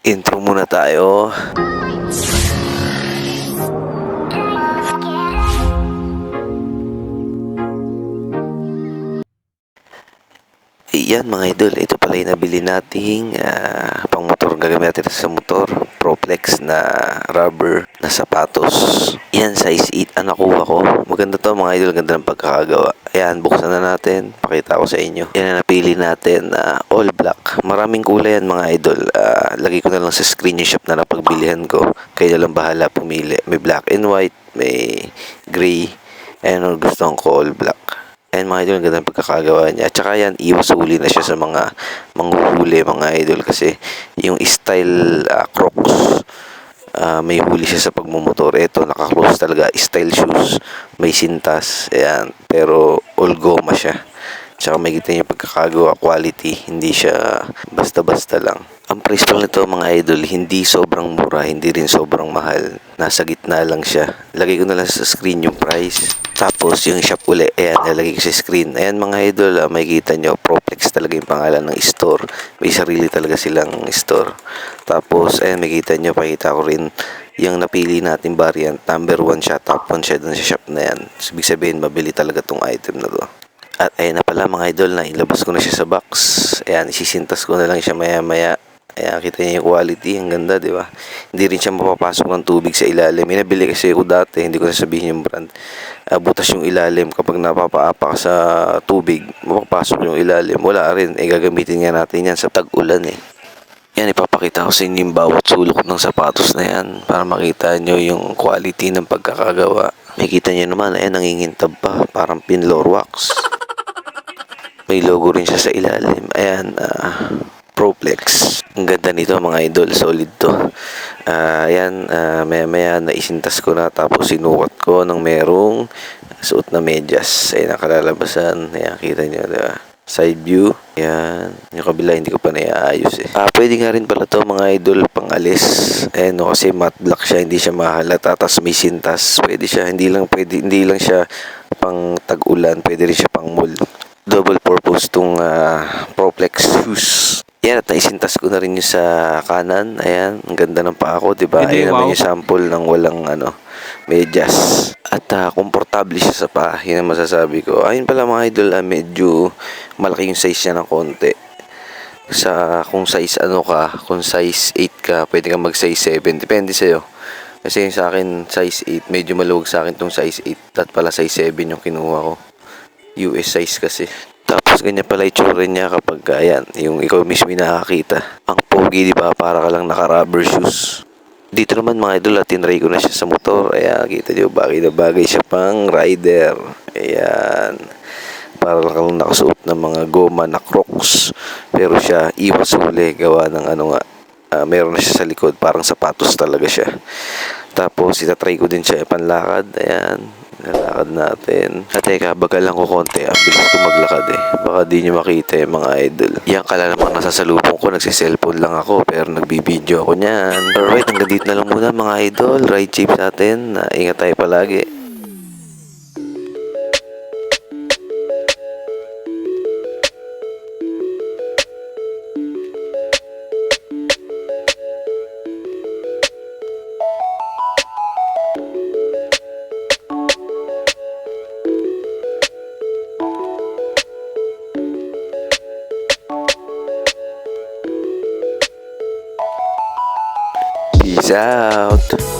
Intro muna tayo. Yan mga idol, ito pala yung nabili nating pang motor. Gagamit natin sa motor, Proplex na rubber na sapatos. Yan, size 8 ang nakuha ko. Maganda to mga idol, ganda ng pagkakagawa. Ayan, buksan na natin, pakita ko sa inyo. Yan ang napili natin, all black. Maraming kulay yan mga idol. Lagay ko na lang sa screen yung shop na napagbilihan ko. Kayo na lang bahala pumili. May black and white, may gray. Ayan, gusto ko all black. And mga idol, ang ganda ng pagkakagawa niya. At saka yan, iwas huli na siya sa mga manghuhuli mga idol. Kasi yung style Crocs, may huli siya sa pagmumotor. Ito, naka-close talaga. Style shoes, may sintas. Ayan, pero all goma siya. Tsaka may kita niyo pagkakagawa, quality. Hindi siya basta-basta lang. Ang price lang nito mga idol, hindi sobrang mura, hindi rin sobrang mahal. Nasa gitna lang siya. Lagay ko na lang sa screen yung price. Tapos yung shop uli, ayan, nalagay ko sa screen. Ayan mga idol, makikita nyo, Proplex talaga yung pangalan ng store. May sarili talaga silang store. Tapos, ayan, makikita nyo, pakita ko rin yung napili natin variant. Number 1 siya, top 1 siya dun sa shop na yan. So, ibig sabihin, mabili talaga tong item na to. At ayan na pala mga idol, na ilabas ko na siya sa box. Ayan, isisintas ko na lang siya maya-maya. Ayan, kita niyo yung quality, ang ganda, di ba? Hindi rin siya mapapasok ng tubig sa ilalim. May nabili kasi ako dati, hindi ko sasabihin yung brand. Butas yung ilalim kapag napapaapa ka sa tubig, mapapasok yung ilalim. Wala rin, gagamitin nga natin yan sa tag-ulan eh. Yan, ipapakita ko sa inyo yung bawat sulok ng sapatos na yan para makita nyo yung quality ng pagkakagawa. Makita nyo naman, ayan, nangingintab pa, parang pinlor wax. May logo rin siya sa ilalim. Ayan, Proplex. Ang ganda nito mga idol, solid to. Ayan, maya-maya naisintas ko na tapos sinukat ko ng merong suot na medyas. Ayan, nakalalabasan. Ayan, kita nyo, diba? Side view. Ayan. Yung kabila, hindi ko pa naiayos eh. Pwede nga rin pala to mga idol, pang alis. Ayan, no, kasi matte black siya, hindi siya mahalata. Tapos may sintas. Pwede siya, hindi lang siya pang tag-ulan. Pwede rin siya pang mold. Double purpose tong Proplex shoes. Yan, at naisintas ko na rin yung sa kanan. Ayan, ang ganda ng paa ko, diba? Ayan naman yung sample ng walang medyas. At komportable siya sa paa. Yun ang masasabi ko. Ayun pala mga idol, medyo malaki yung size niya ng konti. Kung size kung size 8 ka, pwede kang mag size 7. Depende sa'yo. Kasi yung sa akin, size 8. Medyo maluwag sa akin tong size 8. At pala size 7 yung kinuha ko. US size kasi. Tapos ganyan pala itsura niya kapag ayan, yung ikaw mismo nakakita. Ang pogi, di ba? Para ka lang naka-rubber shoes. Dito naman mga idol, tinry ko na siya sa motor. Ayan, kita nyo, bagay na bagay siya pang rider. Ayan. Para lang nakasuot ng mga goma na Crocs. Pero siya, iwas huli, gawa ng meron na siya sa likod, parang sapatos talaga siya. Tapos, itatry ko din siya panlakad. Ayan. Lalakad natin. At teka, bagal lang ko konti. Ang bilis ko maglakad eh. Baka di nyo makita yung mga idol. Yan kala namang nasasalubong ko. Nagsiselfone lang ako. Pero nagbibideo ako niyan. Alright, hanggang dito na lang muna mga idol. Ride safe sa atin. Ingat tayo palagi. Peace out.